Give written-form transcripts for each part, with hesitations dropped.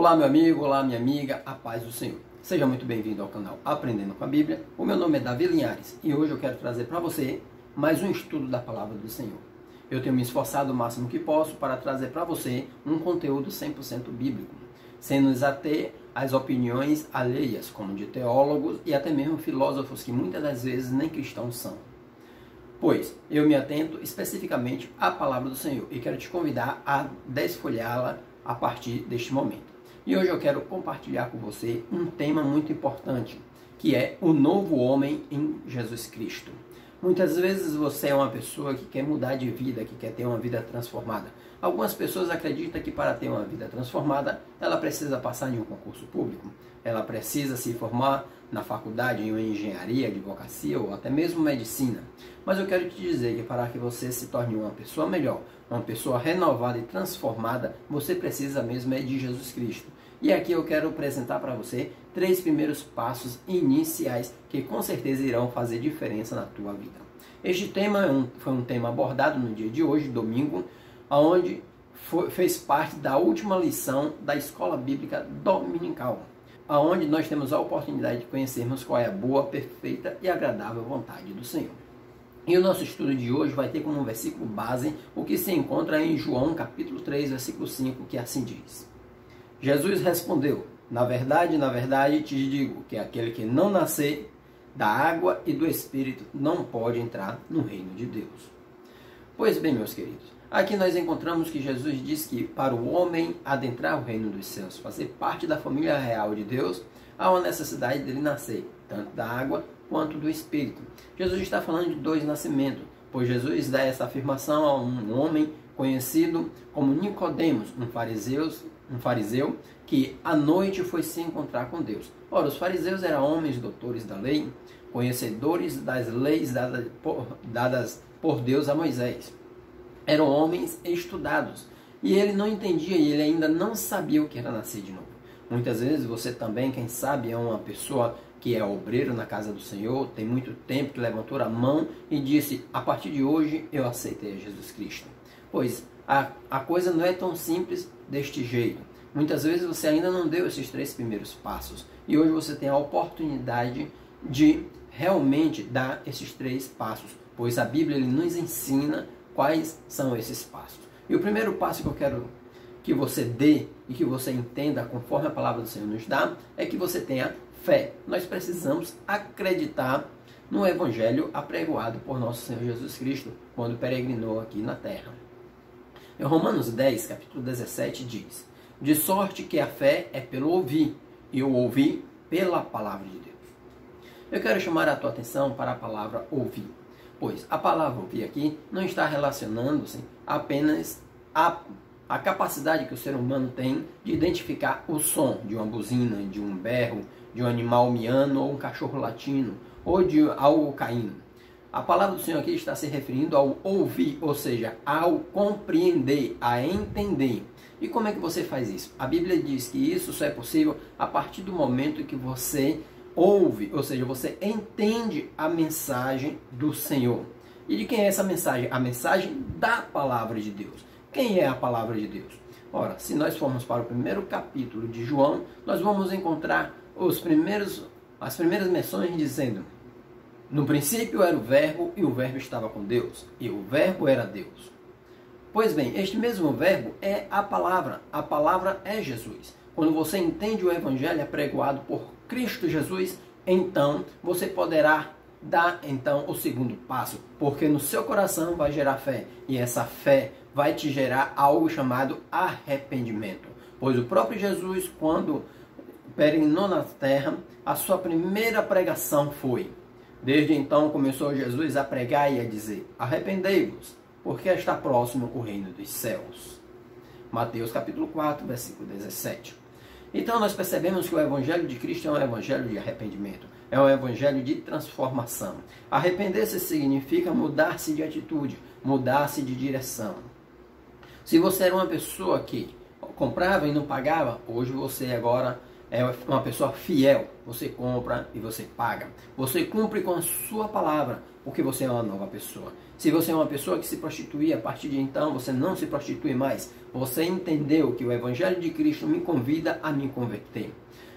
Olá meu amigo, olá minha amiga, a paz do Senhor. Seja muito bem-vindo ao canal Aprendendo com a Bíblia. O meu nome é Davi Linhares e hoje eu quero trazer para você mais um estudo da Palavra do Senhor. Eu tenho me esforçado o máximo que posso para trazer para você um conteúdo 100% bíblico, sem nos ater às opiniões alheias, como de teólogos e até mesmo filósofos que muitas das vezes nem cristãos são. Pois eu me atento especificamente à Palavra do Senhor e quero te convidar a desfolhá-la a partir deste momento. E hoje eu quero compartilhar com você um tema muito importante, que é o novo homem em Jesus Cristo. Muitas vezes você é uma pessoa que quer mudar de vida, que quer ter uma vida transformada. Algumas pessoas acreditam que para ter uma vida transformada, ela precisa passar em um concurso público, ela precisa se formar na faculdade, em uma engenharia, advocacia ou até mesmo medicina. Mas eu quero te dizer que para que você se torne uma pessoa melhor, uma pessoa renovada e transformada, você precisa mesmo de Jesus Cristo. E aqui eu quero apresentar para você 3 primeiros passos iniciais que com certeza irão fazer diferença na tua vida. Este tema foi um tema abordado no dia de hoje, domingo, onde fez parte da última lição da Escola Bíblica Dominical, onde nós temos a oportunidade de conhecermos qual é a boa, perfeita e agradável vontade do Senhor. E o nosso estudo de hoje vai ter como versículo base o que se encontra em João capítulo 3, versículo 5, que assim diz: Jesus respondeu: na verdade te digo que aquele que não nascer da água e do Espírito não pode entrar no reino de Deus. Pois bem, meus queridos, aqui nós encontramos que Jesus diz que para o homem adentrar o reino dos céus, fazer parte da família real de Deus, há uma necessidade dele nascer, tanto da água quanto do Espírito. Jesus está falando de 2 nascimentos, pois Jesus dá essa afirmação a um homem conhecido como Nicodemos, um fariseu que à noite foi se encontrar com Deus. Ora, os fariseus eram homens doutores da lei, conhecedores das leis dadas por Deus a Moisés. Eram homens estudados e ele não entendia e ele ainda não sabia o que era nascer de novo. Muitas vezes você também, quem sabe, é uma pessoa que é obreiro na casa do Senhor, tem muito tempo que levantou a mão e disse: a partir de hoje eu aceitei a Jesus Cristo. Pois a coisa não é tão simples deste jeito. Muitas vezes você ainda não deu esses 3 primeiros passos e hoje você tem a oportunidade de realmente dar esses 3 passos, pois a Bíblia nos ensina quais são esses passos. E o primeiro passo que eu quero que você dê e que você entenda conforme a palavra do Senhor nos dá é que você tenha fé. Nós precisamos acreditar no Evangelho apregoado por nosso Senhor Jesus Cristo quando peregrinou aqui na terra. Em Romanos 10, capítulo 17, diz: de sorte que a fé é pelo ouvir, e o ouvir pela palavra de Deus. Eu quero chamar a tua atenção para a palavra ouvir, pois a palavra ouvir aqui não está relacionando-se apenas a capacidade que o ser humano tem de identificar o som de uma buzina, de um berro, de um animal miando ou um cachorro latindo ou de algo caindo. A palavra do Senhor aqui está se referindo ao ouvir, ou seja, ao compreender, a entender. E como é que você faz isso? A Bíblia diz que isso só é possível a partir do momento que você ouve, ou seja, você entende a mensagem do Senhor. E de quem é essa mensagem? A mensagem da palavra de Deus. Quem é a palavra de Deus? Ora, se nós formos para o primeiro capítulo de João, nós vamos encontrar as primeiras menções dizendo: no princípio era o verbo, e o verbo estava com Deus, e o verbo era Deus. Pois bem, este mesmo verbo é a palavra é Jesus. Quando você entende o Evangelho apregoado por Cristo Jesus, então você poderá dar o segundo passo, porque no seu coração vai gerar fé, e essa fé vai te gerar algo chamado arrependimento. Pois o próprio Jesus, quando peregrinou na terra, a sua primeira pregação foi: desde então começou Jesus a pregar e a dizer: arrependei-vos, porque está próximo o reino dos céus. Mateus capítulo 4, versículo 17. Então nós percebemos que o Evangelho de Cristo é um Evangelho de arrependimento, é um Evangelho de transformação. Arrepender-se significa mudar-se de atitude, mudar-se de direção. Se você era uma pessoa que comprava e não pagava, hoje você agora é uma pessoa fiel. Você compra e você paga. Você cumpre com a sua palavra, porque você é uma nova pessoa. Se você é uma pessoa que se prostituía, a partir de então você não se prostitui mais. Você entendeu que o Evangelho de Cristo me convida a me converter.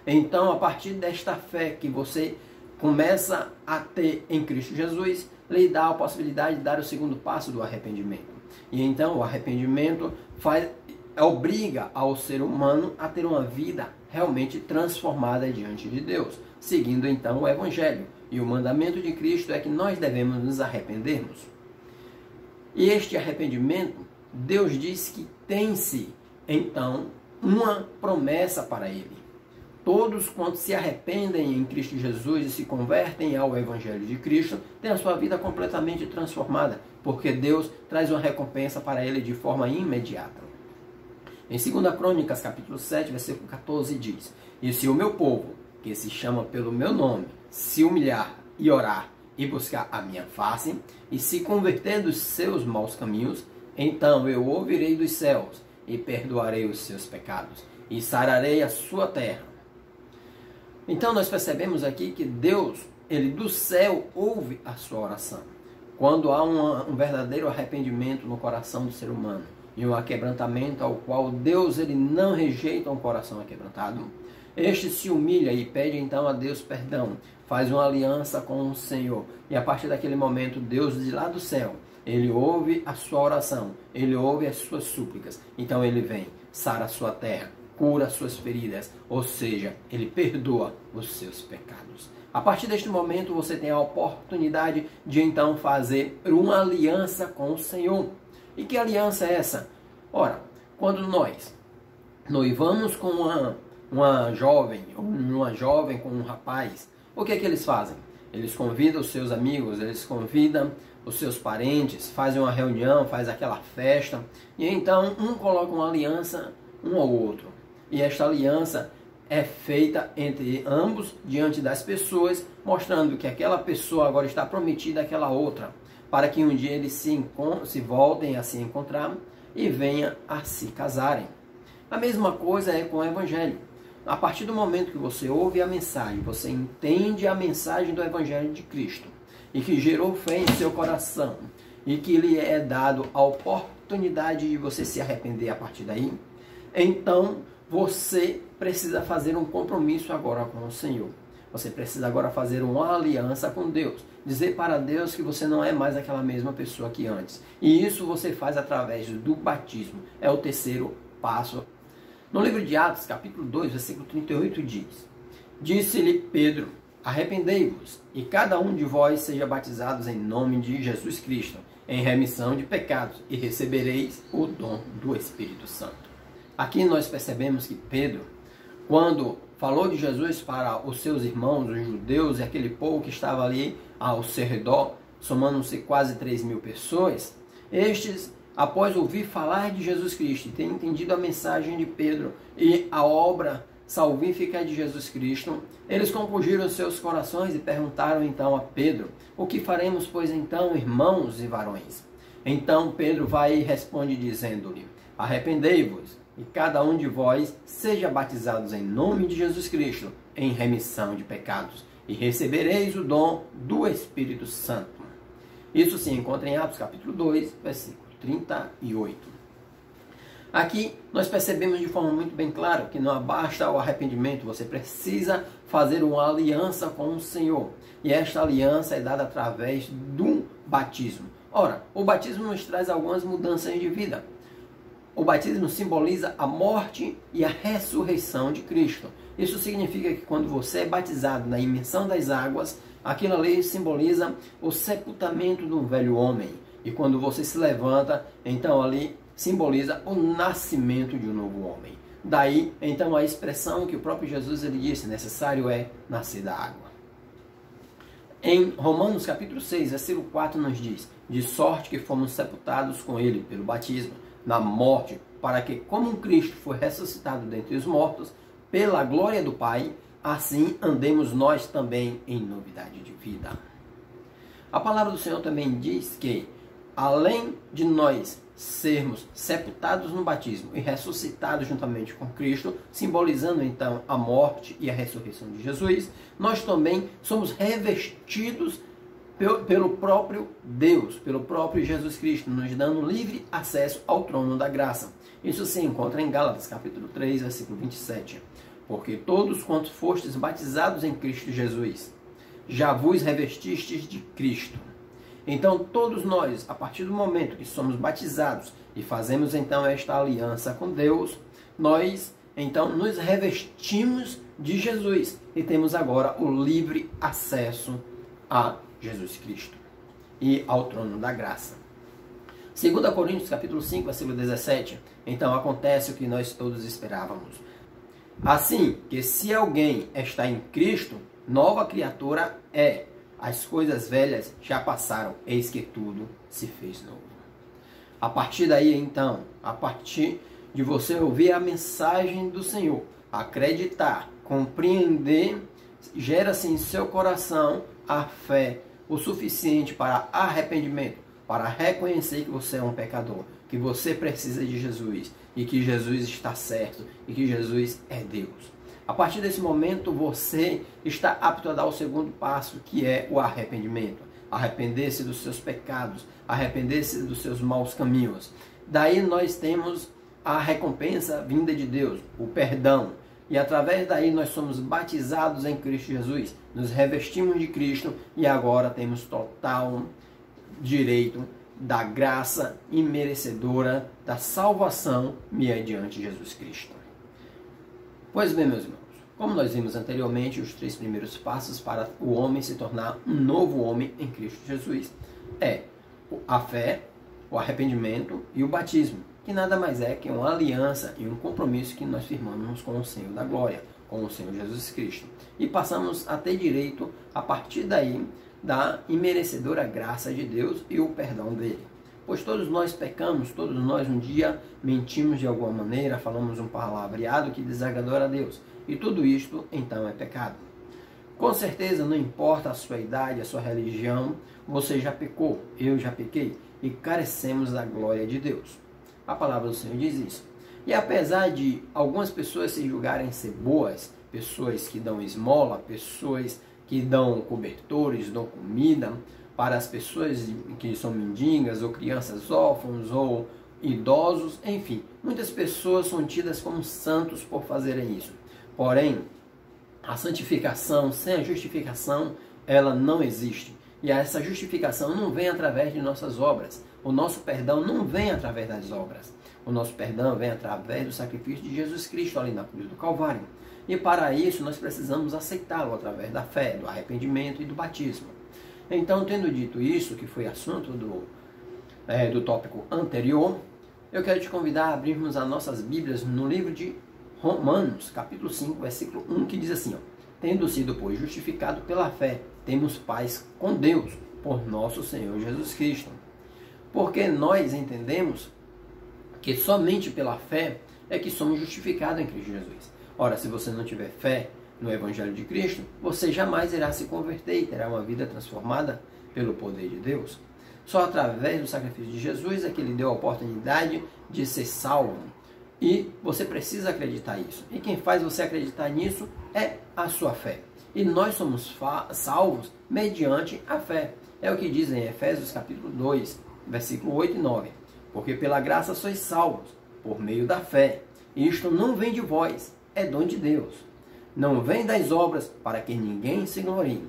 Então, a partir desta fé que você começa a ter em Cristo Jesus, lhe dá a possibilidade de dar o segundo passo do arrependimento. E então o arrependimento obriga ao ser humano a ter uma vida realmente transformada diante de Deus, seguindo então o Evangelho. E o mandamento de Cristo é que nós devemos nos arrependermos. E este arrependimento, Deus diz que tem-se então uma promessa para ele. Todos quantos se arrependem em Cristo Jesus e se convertem ao Evangelho de Cristo, têm a sua vida completamente transformada, porque Deus traz uma recompensa para ele de forma imediata. Em 2 Crônicas, capítulo 7, versículo 14, diz: E se o meu povo, que se chama pelo meu nome, se humilhar e orar e buscar a minha face, e se converter dos seus maus caminhos, então eu ouvirei dos céus e perdoarei os seus pecados, e sararei a sua terra. Então nós percebemos aqui que Deus, ele do céu ouve a sua oração. Quando há um verdadeiro arrependimento no coração do ser humano e um aquebrantamento ao qual Deus ele não rejeita um coração aquebrantado, este se humilha e pede então a Deus perdão, faz uma aliança com o Senhor. E a partir daquele momento, Deus de lá do céu, ele ouve a sua oração, ele ouve as suas súplicas. Então ele vem, sara a sua terra, cura as suas feridas, ou seja, ele perdoa os seus pecados. A partir deste momento você tem a oportunidade de então fazer uma aliança com o Senhor. E que aliança é essa? Ora, quando nós noivamos com uma jovem, ou uma jovem com um rapaz, o que é que eles fazem? Eles convidam os seus amigos, eles convidam os seus parentes, fazem uma reunião, faz aquela festa, e então um coloca uma aliança um ao outro. E esta aliança é feita entre ambos, diante das pessoas, mostrando que aquela pessoa agora está prometida àquela outra, para que um dia eles se voltem a se encontrar e venham a se casarem. A mesma coisa é com o Evangelho. A partir do momento que você ouve a mensagem, você entende a mensagem do Evangelho de Cristo, e que gerou fé em seu coração, e que lhe é dado a oportunidade de você se arrepender a partir daí, então você precisa fazer um compromisso agora com o Senhor. Você precisa agora fazer uma aliança com Deus. Dizer para Deus que você não é mais aquela mesma pessoa que antes. E isso você faz através do batismo. É o terceiro passo. No livro de Atos, capítulo 2, versículo 38, diz: Disse-lhe Pedro: Arrependei-vos, e cada um de vós seja batizados em nome de Jesus Cristo, em remissão de pecados, e recebereis o dom do Espírito Santo. Aqui nós percebemos que Pedro, quando falou de Jesus para os seus irmãos, os judeus, e aquele povo que estava ali ao seu redor, somando-se quase 3.000 pessoas, estes, após ouvir falar de Jesus Cristo e ter entendido a mensagem de Pedro e a obra salvífica de Jesus Cristo, eles compungiram seus corações e perguntaram então a Pedro: O que faremos, pois, então, irmãos e varões? Então Pedro vai e responde dizendo-lhe: Arrependei-vos, e cada um de vós seja batizados em nome de Jesus Cristo, em remissão de pecados, e recebereis o dom do Espírito Santo. Isso se encontra em Atos capítulo 2, versículo 38. Aqui nós percebemos de forma muito bem clara que não basta o arrependimento, você precisa fazer uma aliança com o Senhor. E esta aliança é dada através do batismo. Ora, o batismo nos traz algumas mudanças de vida. O batismo simboliza a morte e a ressurreição de Cristo. Isso significa que quando você é batizado na imersão das águas, aquilo ali simboliza o sepultamento do velho homem. E quando você se levanta, então ali simboliza o nascimento de um novo homem. Daí, então, a expressão que o próprio Jesus ele disse: necessário é nascer da água. Em Romanos capítulo 6, versículo 4 nos diz: de sorte que fomos sepultados com ele pelo batismo na morte, para que, como um Cristo foi ressuscitado dentre os mortos, pela glória do Pai, assim andemos nós também em novidade de vida. A palavra do Senhor também diz que, além de nós sermos sepultados no batismo e ressuscitados juntamente com Cristo, simbolizando então a morte e a ressurreição de Jesus, nós também somos revestidos pelo próprio Deus, pelo próprio Jesus Cristo, nos dando livre acesso ao trono da graça. Isso se encontra em Gálatas, capítulo 3, versículo 27. Porque todos quantos fostes batizados em Cristo Jesus, já vos revestistes de Cristo. Então, todos nós, a partir do momento que somos batizados e fazemos então esta aliança com Deus, nós então nos revestimos de Jesus e temos agora o livre acesso a Jesus Cristo e ao trono da graça. 2 Coríntios capítulo 5, versículo 17, então acontece o que nós todos esperávamos. Assim que se alguém está em Cristo, nova criatura é. As coisas velhas já passaram, eis que tudo se fez novo. A partir daí, então, a partir de você ouvir a mensagem do Senhor, acreditar, compreender, gera-se em seu coração a fé o suficiente para arrependimento, para reconhecer que você é um pecador, que você precisa de Jesus e que Jesus está certo e que Jesus é Deus. A partir desse momento, você está apto a dar o segundo passo, que é o arrependimento. Arrepender-se dos seus pecados, arrepender-se dos seus maus caminhos. Daí nós temos a recompensa vinda de Deus, o perdão. E através daí nós somos batizados em Cristo Jesus, nos revestimos de Cristo e agora temos total direito da graça imerecedora da salvação mediante Jesus Cristo. Pois bem, meus irmãos, como nós vimos anteriormente, os 3 primeiros passos para o homem se tornar um novo homem em Cristo Jesus é a fé, o arrependimento e o batismo, que nada mais é que uma aliança e um compromisso que nós firmamos com o Senhor da glória, com o Senhor Jesus Cristo. E passamos a ter direito, a partir daí, da imerecedora graça de Deus e o perdão dele. Pois todos nós pecamos, todos nós um dia mentimos de alguma maneira, falamos um palavreado que desagradou a Deus. E tudo isto, então, é pecado. Com certeza, não importa a sua idade, a sua religião, você já pecou, eu já pequei, e carecemos da glória de Deus. A palavra do Senhor diz isso. E apesar de algumas pessoas se julgarem ser boas, pessoas que dão esmola, pessoas que dão cobertores, dão comida, para as pessoas que são mendigas, ou crianças órfãos, ou idosos, enfim. Muitas pessoas são tidas como santos por fazerem isso. Porém, a santificação sem a justificação, ela não existe. E essa justificação não vem através de nossas obras. O nosso perdão não vem através das obras. O nosso perdão vem através do sacrifício de Jesus Cristo ali na cruz do Calvário. E para isso nós precisamos aceitá-lo através da fé, do arrependimento e do batismo. Então, tendo dito isso, que foi assunto do tópico anterior, eu quero te convidar a abrirmos as nossas Bíblias no livro de Romanos, capítulo 5, versículo 1, que diz assim, ó, tendo sido, pois, justificado pela fé, temos paz com Deus, por nosso Senhor Jesus Cristo. Porque nós entendemos que somente pela fé é que somos justificados em Cristo Jesus. Ora, se você não tiver fé no Evangelho de Cristo, você jamais irá se converter e terá uma vida transformada pelo poder de Deus. Só através do sacrifício de Jesus é que ele deu a oportunidade de ser salvo. E você precisa acreditar nisso. E quem faz você acreditar nisso é a sua fé. E nós somos salvos mediante a fé. É o que diz em Efésios capítulo 2, versículo 8 e 9. Porque pela graça sois salvos, por meio da fé. E isto não vem de vós, é dom de Deus. Não vem das obras, para que ninguém se glorie.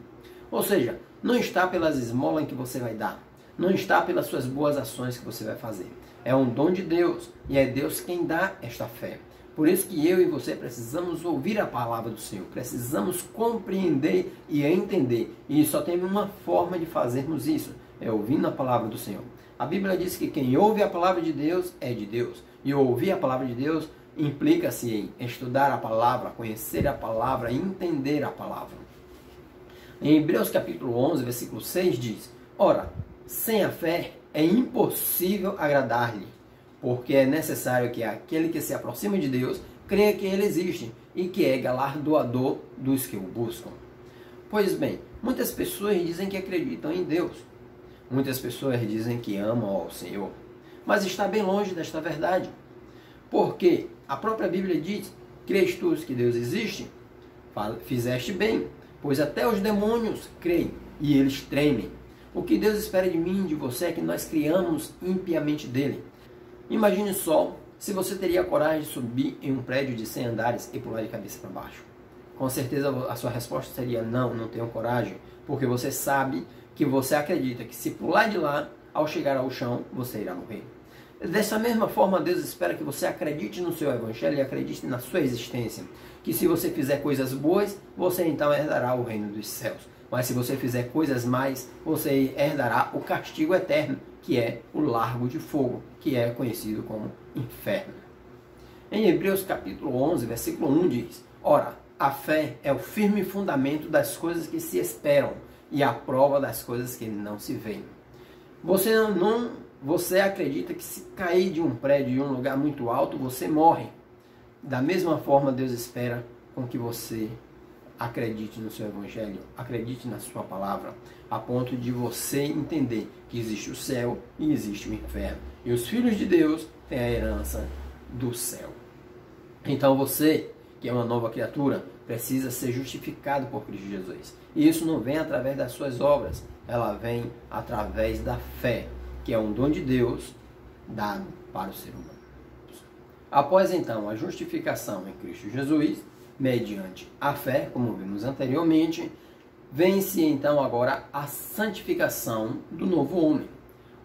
Ou seja, não está pelas esmolas que você vai dar. Não está pelas suas boas ações que você vai fazer. É um dom de Deus. E é Deus quem dá esta fé. Por isso que eu e você precisamos ouvir a palavra do Senhor. Precisamos compreender e entender. E só tem uma forma de fazermos isso. É ouvindo a palavra do Senhor. A Bíblia diz que quem ouve a palavra de Deus é de Deus. E ouvir a palavra de Deus implica-se em estudar a palavra, conhecer a palavra, entender a palavra. Em Hebreus capítulo 11, versículo 6 diz, ora, sem a fé é impossível agradar-lhe, porque é necessário que aquele que se aproxima de Deus creia que ele existe e que é galardoador dos que o buscam. Pois bem, muitas pessoas dizem que acreditam em Deus. Muitas pessoas dizem que amam ao Senhor. mas está bem longe desta verdade. Porque a própria Bíblia diz: crês tu que Deus existe? Fizeste bem, pois até os demônios creem e eles tremem. O que Deus espera de mim e de você é que nós criamos impiamente dele. Imagine só se você teria coragem de subir em um prédio de 100 andares e pular de cabeça para baixo. Com certeza a sua resposta seria: não, não tenho coragem, porque você sabe que você acredita que se pular de lá, ao chegar ao chão, você irá morrer. Dessa mesma forma, Deus espera que você acredite no seu evangelho e acredite na sua existência. Que se você fizer coisas boas, você então herdará o reino dos céus. Mas se você fizer coisas más, você herdará o castigo eterno, que é o lago de fogo, que é conhecido como inferno. Em Hebreus capítulo 11, versículo 1 diz: ora, a fé é o firme fundamento das coisas que se esperam e a prova das coisas que não se veem. Você acredita que se cair de um prédio em um lugar muito alto, você morre. Da mesma forma, Deus espera com que você acredite no seu evangelho, acredite na sua palavra, a ponto de você entender que existe o céu e existe o inferno. E os filhos de Deus têm a herança do céu. Então você, que é uma nova criatura, precisa ser justificado por Cristo Jesus. E isso não vem através das suas obras, ela vem através da fé, que é um dom de Deus dado para o ser humano. Após então a justificação em Cristo Jesus, mediante a fé, como vimos anteriormente, vem-se então agora a santificação do novo homem.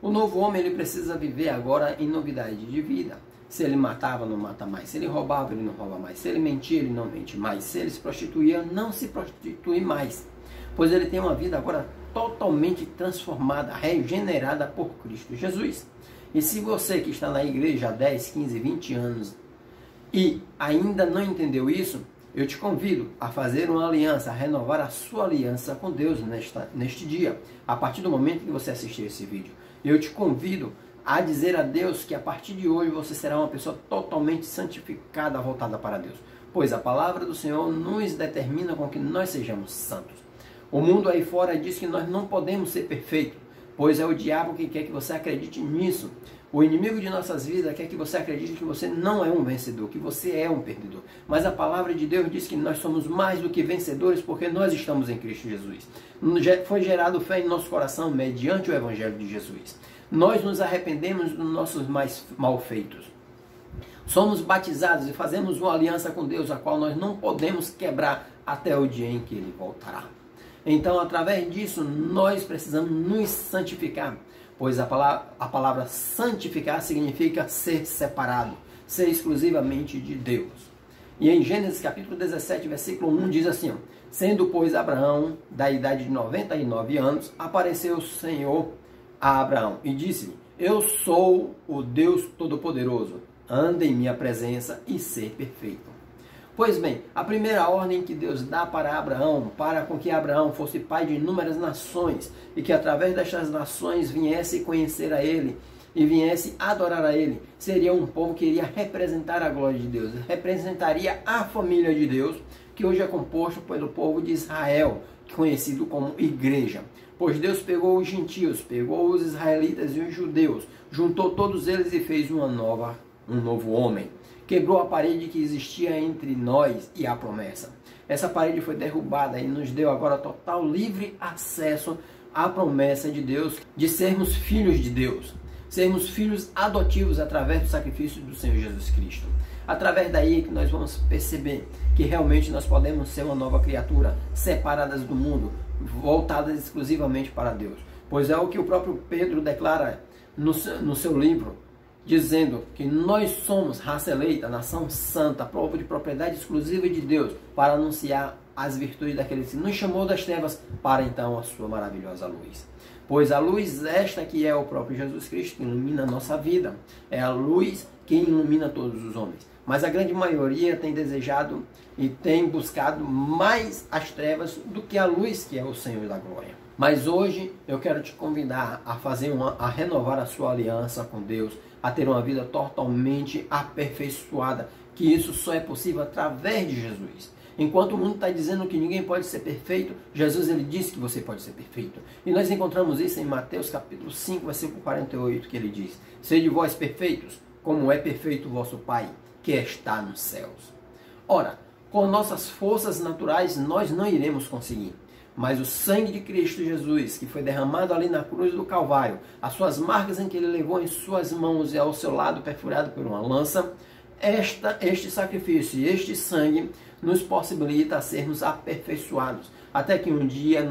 O novo homem ele precisa viver agora em novidade de vida. Se ele matava, não mata mais. Se ele roubava, ele não rouba mais. Se ele mentia, ele não mente mais. Se ele se prostituía, não se prostitui mais. Pois ele tem uma vida agora totalmente transformada, regenerada por Cristo Jesus. E se você que está na igreja há 10, 15, 20 anos e ainda não entendeu isso, eu te convido a fazer uma aliança, a renovar a sua aliança com Deus neste dia, a partir do momento que você assistir esse vídeo. Eu te convido a dizer a Deus que a partir de hoje você será uma pessoa totalmente santificada, voltada para Deus. Pois a palavra do Senhor nos determina com que nós sejamos santos. O mundo aí fora diz que nós não podemos ser perfeitos, pois é o diabo que quer que você acredite nisso. O inimigo de nossas vidas quer que você acredite que você não é um vencedor, que você é um perdedor. Mas a palavra de Deus diz que nós somos mais do que vencedores porque nós estamos em Cristo Jesus. Foi gerado fé em nosso coração mediante o Evangelho de Jesus. Nós nos arrependemos dos nossos mais malfeitos. Somos batizados e fazemos uma aliança com Deus, a qual nós não podemos quebrar até o dia em que Ele voltará. Então, através disso, nós precisamos nos santificar, pois a palavra santificar significa ser separado, ser exclusivamente de Deus. E em Gênesis capítulo 17, versículo 1 diz assim: sendo, pois, Abraão da idade de 99 anos, apareceu o Senhor a Abraão e disse-lhe: eu sou o Deus Todo-Poderoso, anda em minha presença e ser perfeito. Pois bem, a primeira ordem que Deus dá para Abraão, para com que Abraão fosse pai de inúmeras nações, e que através destas nações viesse conhecer a Ele, e viesse adorar a Ele, seria um povo que iria representar a glória de Deus, representaria a família de Deus, que hoje é composto pelo povo de Israel, conhecido como igreja. Pois Deus pegou os gentios, pegou os israelitas e os judeus, juntou todos eles e fez um novo homem. Quebrou a parede que existia entre nós e a promessa. Essa parede foi derrubada e nos deu agora total livre acesso à promessa de Deus de sermos filhos de Deus. Sermos filhos adotivos através do sacrifício do Senhor Jesus Cristo. Através daí é que nós vamos perceber que realmente nós podemos ser uma nova criatura, separadas do mundo, voltadas exclusivamente para Deus. Pois é o que o próprio Pedro declara no seu livro, dizendo que nós somos raça eleita, nação santa, povo de propriedade exclusiva de Deus, para anunciar as virtudes daquele que nos chamou das trevas para então a sua maravilhosa luz. Pois a luz esta que é o próprio Jesus Cristo, que ilumina a nossa vida, é a luz que ilumina todos os homens. Mas a grande maioria tem desejado e tem buscado mais as trevas do que a luz, que é o Senhor da glória. Mas hoje eu quero te convidar a renovar a sua aliança com Deus, a ter uma vida totalmente aperfeiçoada, que isso só é possível através de Jesus. Enquanto o mundo está dizendo que ninguém pode ser perfeito, Jesus ele disse que você pode ser perfeito. E nós encontramos isso em Mateus capítulo 5, versículo 48, que ele diz: sede vós perfeitos, como é perfeito o vosso Pai, que está nos céus. Ora, com nossas forças naturais nós não iremos conseguir. Mas o sangue de Cristo Jesus, que foi derramado ali na cruz do Calvário, as suas marcas em que ele levou em suas mãos e ao seu lado perfurado por uma lança, este sacrifício e este sangue nos possibilita sermos aperfeiçoados, até que um dia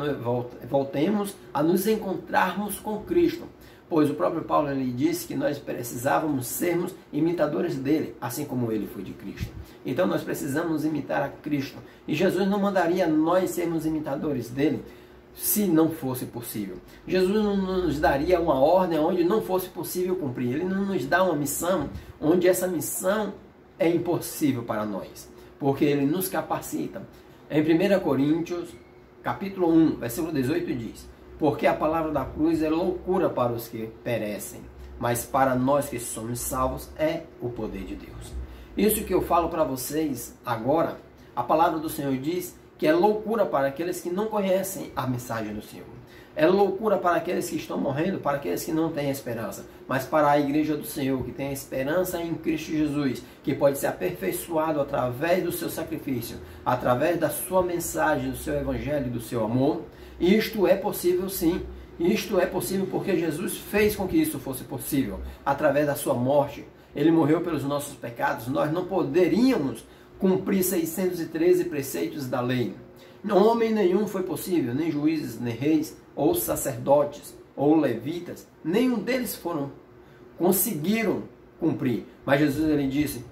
voltemos a nos encontrarmos com Cristo. Pois o próprio Paulo ele disse que nós precisávamos sermos imitadores dele, assim como ele foi de Cristo. Então nós precisamos imitar a Cristo. E Jesus não mandaria nós sermos imitadores dele se não fosse possível. Jesus não nos daria uma ordem onde não fosse possível cumprir. Ele não nos dá uma missão onde essa missão é impossível para nós, porque ele nos capacita. Em 1 Coríntios, capítulo 1, versículo 18 diz: porque a palavra da cruz é loucura para os que perecem, mas para nós que somos salvos é o poder de Deus. Isso que eu falo para vocês agora, a palavra do Senhor diz que é loucura para aqueles que não conhecem a mensagem do Senhor. É loucura para aqueles que estão morrendo, para aqueles que não têm esperança. Mas para a igreja do Senhor, que tem esperança em Cristo Jesus, que pode ser aperfeiçoado através do seu sacrifício, através da sua mensagem, do seu evangelho, do seu amor, isto é possível sim. Isto é possível porque Jesus fez com que isso fosse possível. Através da sua morte, ele morreu pelos nossos pecados. Nós não poderíamos cumprir 613 preceitos da lei. Homem nenhum foi possível, nem juízes, nem reis, ou sacerdotes, ou levitas. Nenhum deles conseguiram cumprir. Mas Jesus ele disse: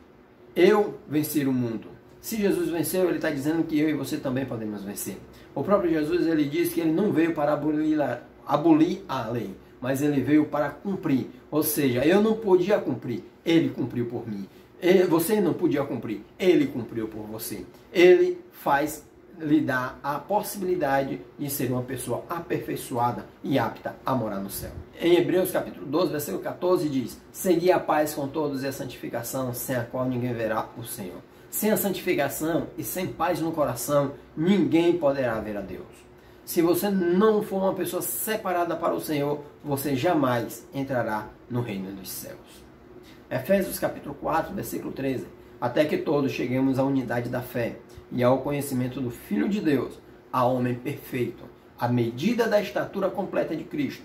eu venci o mundo. Se Jesus venceu, ele está dizendo que eu e você também podemos vencer. O próprio Jesus ele disse que ele não veio para abolir a lei, mas ele veio para cumprir. Ou seja, eu não podia cumprir, ele cumpriu por mim. Você não podia cumprir, ele cumpriu por você. Ele lhe dá a possibilidade de ser uma pessoa aperfeiçoada e apta a morar no céu. Em Hebreus capítulo 12, versículo 14 diz: segui a paz com todos e a santificação, sem a qual ninguém verá o Senhor. Sem a santificação e sem paz no coração, ninguém poderá ver a Deus. Se você não for uma pessoa separada para o Senhor, você jamais entrará no reino dos céus. Efésios capítulo 4, versículo 13. Até que todos cheguemos à unidade da fé e ao conhecimento do Filho de Deus, a homem perfeito, à medida da estatura completa de Cristo,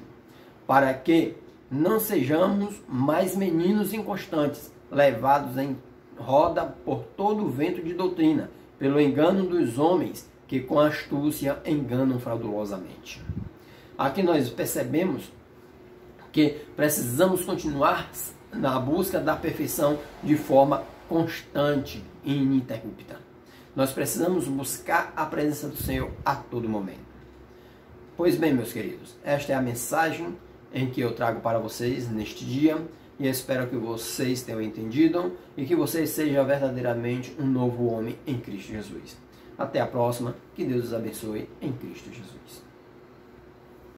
para que não sejamos mais meninos inconstantes, levados em roda por todo o vento de doutrina, pelo engano dos homens que com astúcia enganam fraudulosamente. Aqui nós percebemos que precisamos continuar na busca da perfeição de forma constante e ininterrupta. Nós precisamos buscar a presença do Senhor a todo momento. Pois bem, meus queridos, esta é a mensagem em que eu trago para vocês neste dia. E espero que vocês tenham entendido e que vocês sejam verdadeiramente um novo homem em Cristo Jesus. Até a próxima. Que Deus os abençoe em Cristo Jesus.